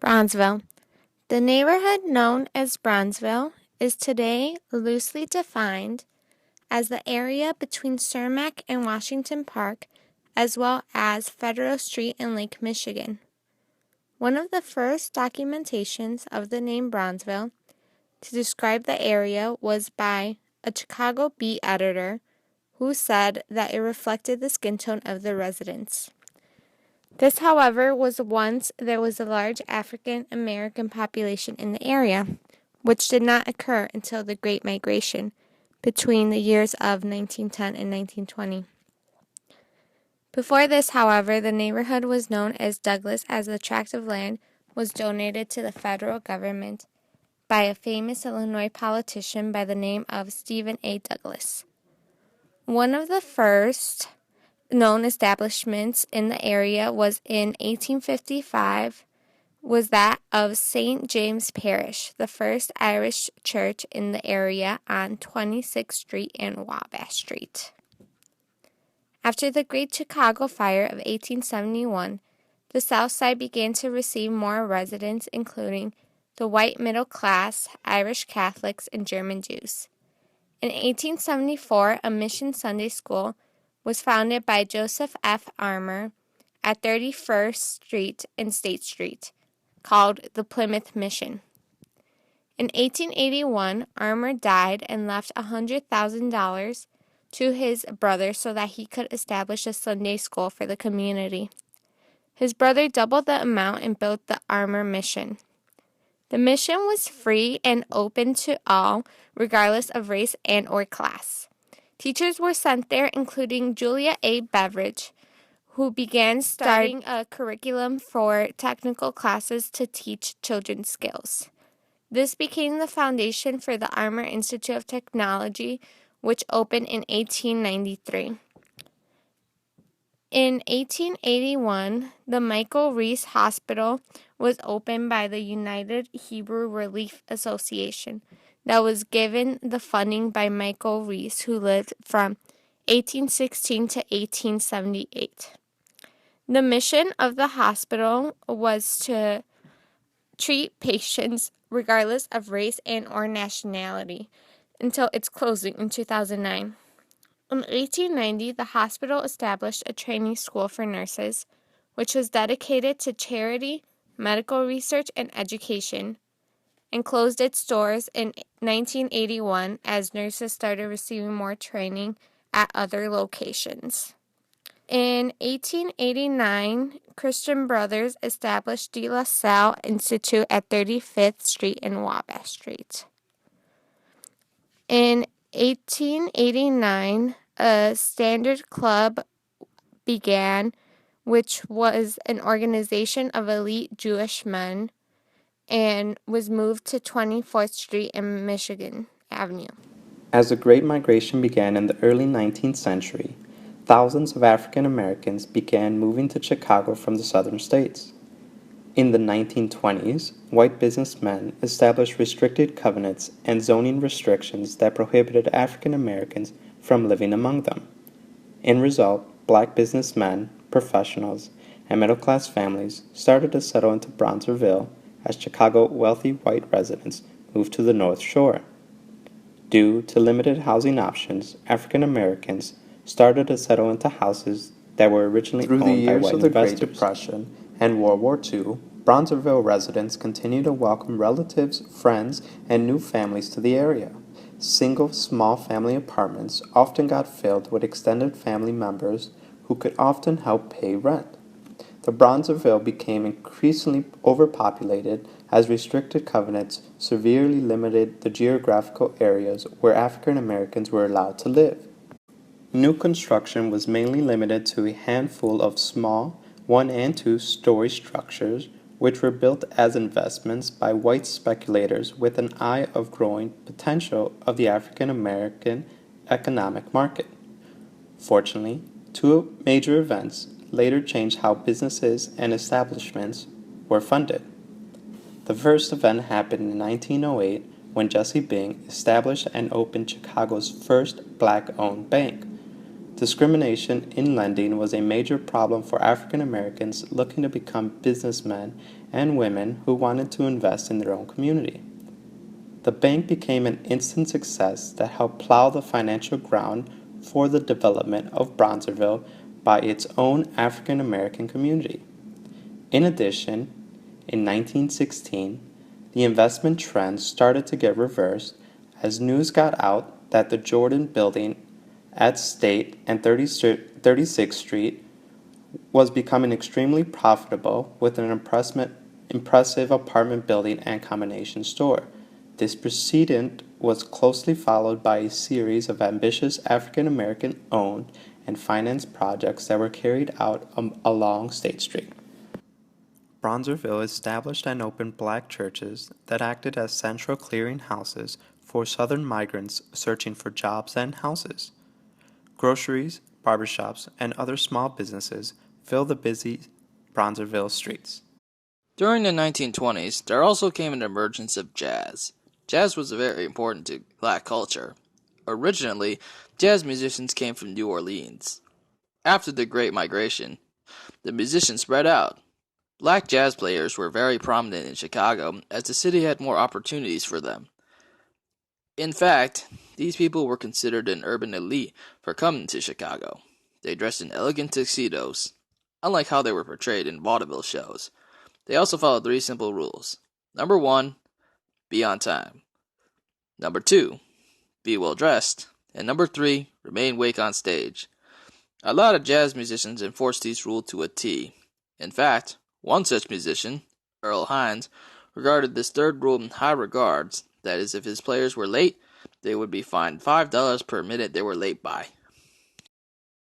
Bronzeville. The neighborhood known as Bronzeville is today loosely defined as the area between Cermak and Washington Park, as well as Federal Street in Lake Michigan. One of the first documentations of the name Bronzeville to describe the area was by a Chicago Bee editor who said that it reflected the skin tone of the residents. This, however, was once there was a large African American population in the area, which did not occur until the Great Migration between the years of 1910 and 1920. Before this, however, the neighborhood was known as Douglas, as the tract of land was donated to the federal government by a famous Illinois politician by the name of Stephen A. Douglas. One of the first known establishments in the area was in 1855 was that of St. James Parish, the first Irish church in the area on 26th Street and Wabash Street. After the Great Chicago Fire of 1871, the South Side began to receive more residents, including the white middle class, Irish Catholics, and German Jews. In 1874, a mission Sunday school was founded by Joseph F. Armour at 31st Street and State Street, called the Plymouth Mission. In 1881, Armour died and left $100,000 to his brother so that he could establish a Sunday school for the community. His brother doubled the amount and built the Armour Mission. The mission was free and open to all, regardless of race and or class. Teachers were sent there, including Julia A. Beveridge, who began starting a curriculum for technical classes to teach children skills. This became the foundation for the Armour Institute of Technology, which opened in 1893. In 1881, the Michael Reese Hospital was opened by the United Hebrew Relief Association that was given the funding by Michael Reese, who lived from 1816 to 1878. The mission of the hospital was to treat patients regardless of race and or nationality until its closing in 2009. In 1890, the hospital established a training school for nurses, which was dedicated to charity, medical research, and education, and closed its doors in 1981 as nurses started receiving more training at other locations. In 1889, Christian Brothers established De La Salle Institute at 35th Street and Wabash Street. In 1889, a Standard Club began, which was an organization of elite Jewish men, and was moved to 24th Street and Michigan Avenue. As the Great Migration began in the early 19th century, thousands of African Americans began moving to Chicago from the southern states. In the 1920s, white businessmen established restricted covenants and zoning restrictions that prohibited African Americans from living among them. In result, black businessmen, professionals, and middle-class families started to settle into Bronzeville as Chicago wealthy white residents moved to the North Shore. Due to limited housing options, African Americans started to settle into houses that were originally owned by white investors. Through the years of the Great Depression and World War II, Bronzeville residents continued to welcome relatives, friends, and new families to the area. Single, small family apartments often got filled with extended family members who could often help pay rent. The Bronzeville became increasingly overpopulated as restricted covenants severely limited the geographical areas where African Americans were allowed to live. New construction was mainly limited to a handful of small 1- and 2-story structures, which were built as investments by white speculators with an eye of growing potential of the African American economic market. Fortunately, two major events later changed how businesses and establishments were funded. The first event happened in 1908 when Jesse Bing established and opened Chicago's first black-owned bank. discrimination in lending was a major problem for African Americans looking to become businessmen and women who wanted to invest in their own community. The bank became an instant success that helped plow the financial ground for the development of Bronzeville by its own African American community. In addition, in 1916, the investment trend started to get reversed as news got out that the Jordan building at State and 36th Street was becoming extremely profitable with an impressive apartment building and combination store. This precedent was closely followed by a series of ambitious African American owned and financed projects that were carried out along State Street. Bronzeville established and opened black churches that acted as central clearinghouses for Southern migrants searching for jobs and houses. Groceries, barbershops, and other small businesses fill the busy Bronzeville streets. During the 1920s, there also came an emergence of jazz. Jazz was very important to black culture. Originally, jazz musicians came from New Orleans. After the Great Migration, the musicians spread out. Black jazz players were very prominent in Chicago as the city had more opportunities for them. In fact, these people were considered an urban elite for coming to Chicago. They dressed in elegant tuxedos, unlike how they were portrayed in vaudeville shows. They also followed 3 simple rules. Number 1, be on time. Number 2, be well dressed. And number 3, remain awake on stage. A lot of jazz musicians enforced these rules to a T. In fact, one such musician, Earl Hines, regarded this third rule in high regards. That is, if his players were late, they would be fined $5 per minute they were late by.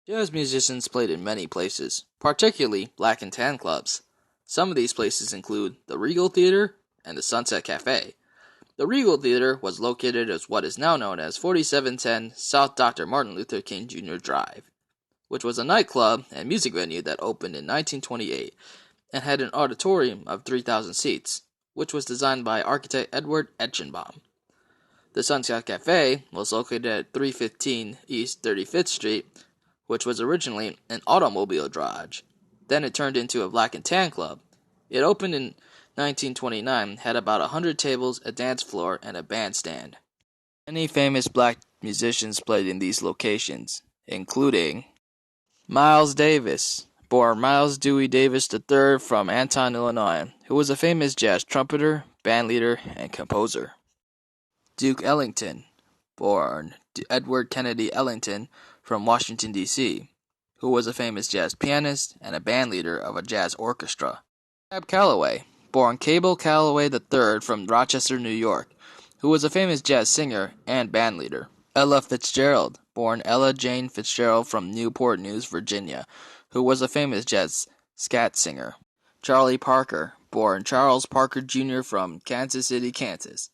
Jazz musicians played in many places, particularly black and tan clubs. Some of these places include the Regal Theater and the Sunset Cafe. The Regal Theater was located at what is now known as 4710 South Dr. Martin Luther King Jr. Drive, which was a nightclub and music venue that opened in 1928 and had an auditorium of 3,000 seats, which was designed by architect Edward Etchenbaum. The Sunset Cafe was located at 315 East 35th Street, which was originally an automobile garage. Then it turned into a black and tan club. It opened in 1929, had about 100 tables, a dance floor, and a bandstand. Many famous black musicians played in these locations, including Miles Davis, born Miles Dewey Davis III from Anton, Illinois, who was a famous jazz trumpeter, bandleader, and composer. Duke Ellington, born Edward Kennedy Ellington from Washington, D.C., who was a famous jazz pianist and a bandleader of a jazz orchestra. Cab Calloway, born Cable Calloway III from Rochester, New York, who was a famous jazz singer and bandleader. Ella Fitzgerald, born Ella Jane Fitzgerald from Newport News, Virginia, who was a famous jazz scat singer. Charlie Parker, born Charles Parker Jr. from Kansas City, Kansas,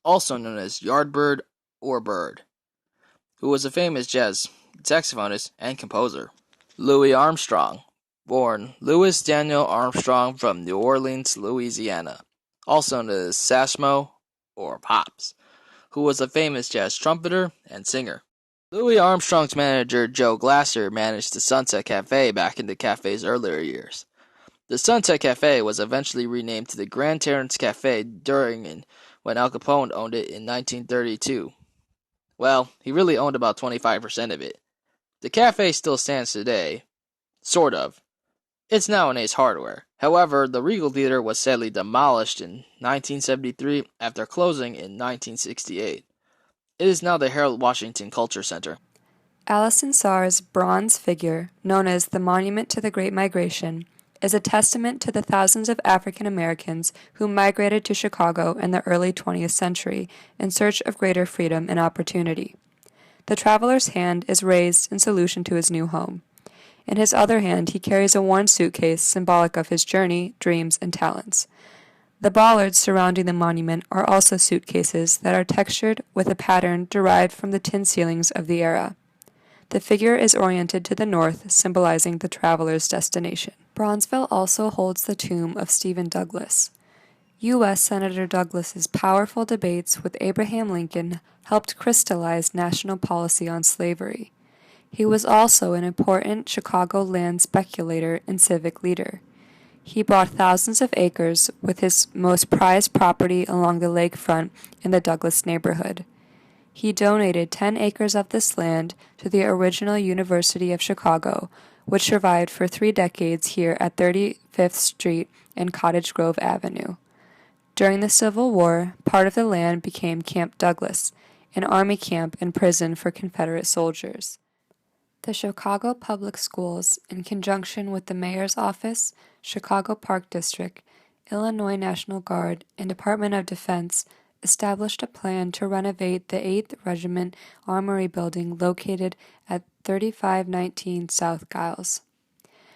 also known as Yardbird or Bird, who was a famous jazz saxophonist and composer. Louis Armstrong, born Louis Daniel Armstrong from New Orleans, Louisiana, also known as Sasmo or Pops, who was a famous jazz trumpeter and singer. Louis Armstrong's manager, Joe Glasser, managed the Sunset Cafe back in the cafe's earlier years. The Sunset Cafe was eventually renamed to the Grand Terrace Cafe when Al Capone owned it in 1932. Well, he really owned about 25% of it. The cafe still stands today. Sort of. It's now an Ace Hardware. However, the Regal Theater was sadly demolished in 1973 after closing in 1968. It is now the Harold Washington Culture Center. Allison Sarr's bronze figure, known as the Monument to the Great Migration, is a testament to the thousands of African Americans who migrated to Chicago in the early 20th century in search of greater freedom and opportunity. The traveler's hand is raised in salutation to his new home. In his other hand, he carries a worn suitcase symbolic of his journey, dreams, and talents. The bollards surrounding the monument are also suitcases that are textured with a pattern derived from the tin ceilings of the era. The figure is oriented to the north, symbolizing the traveler's destination. Bronzeville also holds the tomb of Stephen Douglas. U.S. Senator Douglas's powerful debates with Abraham Lincoln helped crystallize national policy on slavery. He was also an important Chicago land speculator and civic leader. He bought thousands of acres with his most prized property along the lakefront in the Douglas neighborhood. He donated 10 acres of this land to the original University of Chicago, which survived for 3 decades here at 35th Street and Cottage Grove Avenue. During the Civil War, part of the land became Camp Douglas, an army camp and prison for Confederate soldiers. The Chicago Public Schools, in conjunction with the Mayor's Office, Chicago Park District, Illinois National Guard, and Department of Defense, established a plan to renovate the 8th Regiment Armory building located at 3519 South Giles.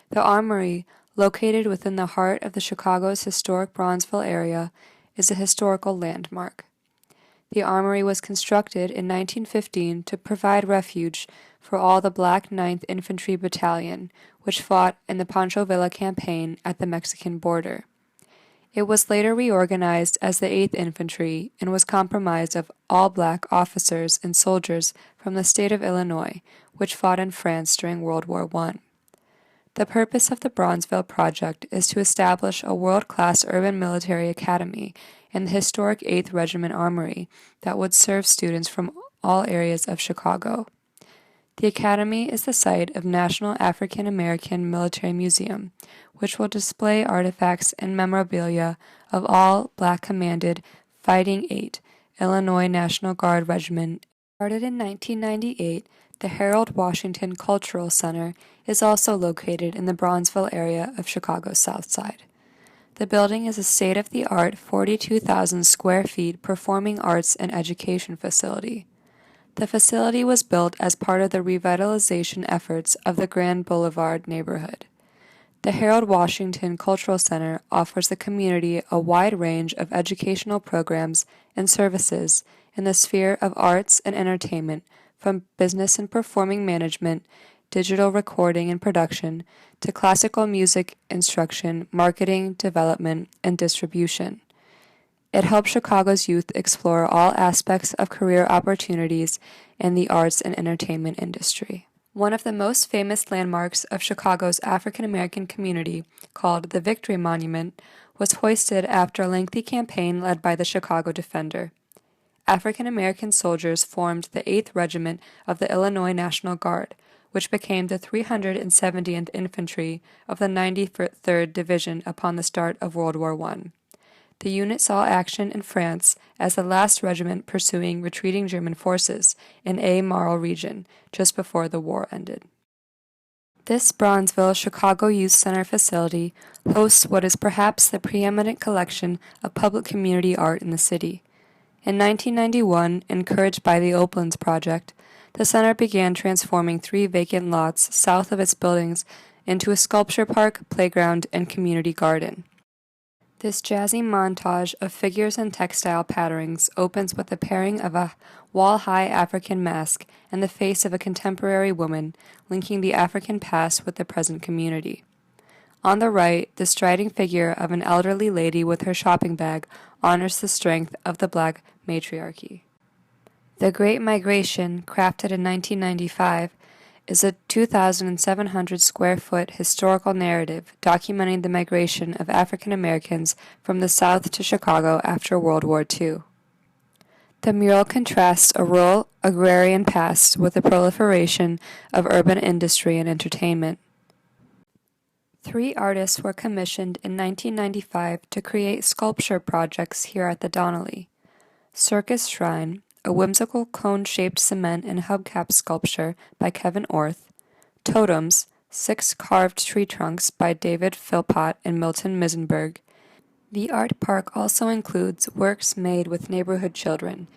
The Armory, located within the heart of the Chicago's historic Bronzeville area, is a historical landmark. The Armory was constructed in 1915 to provide refuge for all the Black 9th Infantry Battalion, which fought in the Pancho Villa campaign at the Mexican border. It was later reorganized as the 8th Infantry and was comprised of all black officers and soldiers from the state of Illinois, which fought in France during World War I. The purpose of the Bronzeville project is to establish a world-class urban military academy in the historic 8th Regiment Armory that would serve students from all areas of Chicago. The academy is the site of National African American Military Museum, which will display artifacts and memorabilia of all black commanded Fighting 8 Illinois National Guard Regiment. Started in 1998, the Harold Washington Cultural Center is also located in the Bronzeville area of Chicago's South Side. The building is a state-of-the-art 42,000 square feet performing arts and education facility. The facility was built as part of the revitalization efforts of the Grand Boulevard neighborhood. The Harold Washington Cultural Center offers the community a wide range of educational programs and services in the sphere of arts and entertainment, from business and performing management, digital recording and production, to classical music instruction, marketing, development, and distribution. It helps Chicago's youth explore all aspects of career opportunities in the arts and entertainment industry. One of the most famous landmarks of Chicago's African American community, called the Victory Monument, was hoisted after a lengthy campaign led by the Chicago Defender. African American soldiers formed the 8th Regiment of the Illinois National Guard, which became the 370th Infantry of the 93rd Division upon the start of World War I. The unit saw action in France as the last regiment pursuing retreating German forces in A. Marl region just before the war ended. This Bronzeville Chicago Youth Center facility hosts what is perhaps the preeminent collection of public community art in the city. In 1991, encouraged by the Oaklands Project, the center began transforming 3 vacant lots south of its buildings into a sculpture park, playground, and community garden. This jazzy montage of figures and textile patterns opens with the pairing of a wall-high African mask and the face of a contemporary woman, linking the African past with the present community. On the right, the striding figure of an elderly lady with her shopping bag honors the strength of the black matriarchy. The Great Migration, crafted in 1995, is a 2,700 square foot historical narrative documenting the migration of African Americans from the South to Chicago after World War II. The mural contrasts a rural agrarian past with the proliferation of urban industry and entertainment. 3 artists were commissioned in 1995 to create sculpture projects here at the Donnelly. Circus Shrine, a whimsical cone-shaped cement and hubcap sculpture by Kevin Orth, Totems, 6 carved tree trunks by David Philpott and Milton Misenberg. The art park also includes works made with neighborhood children,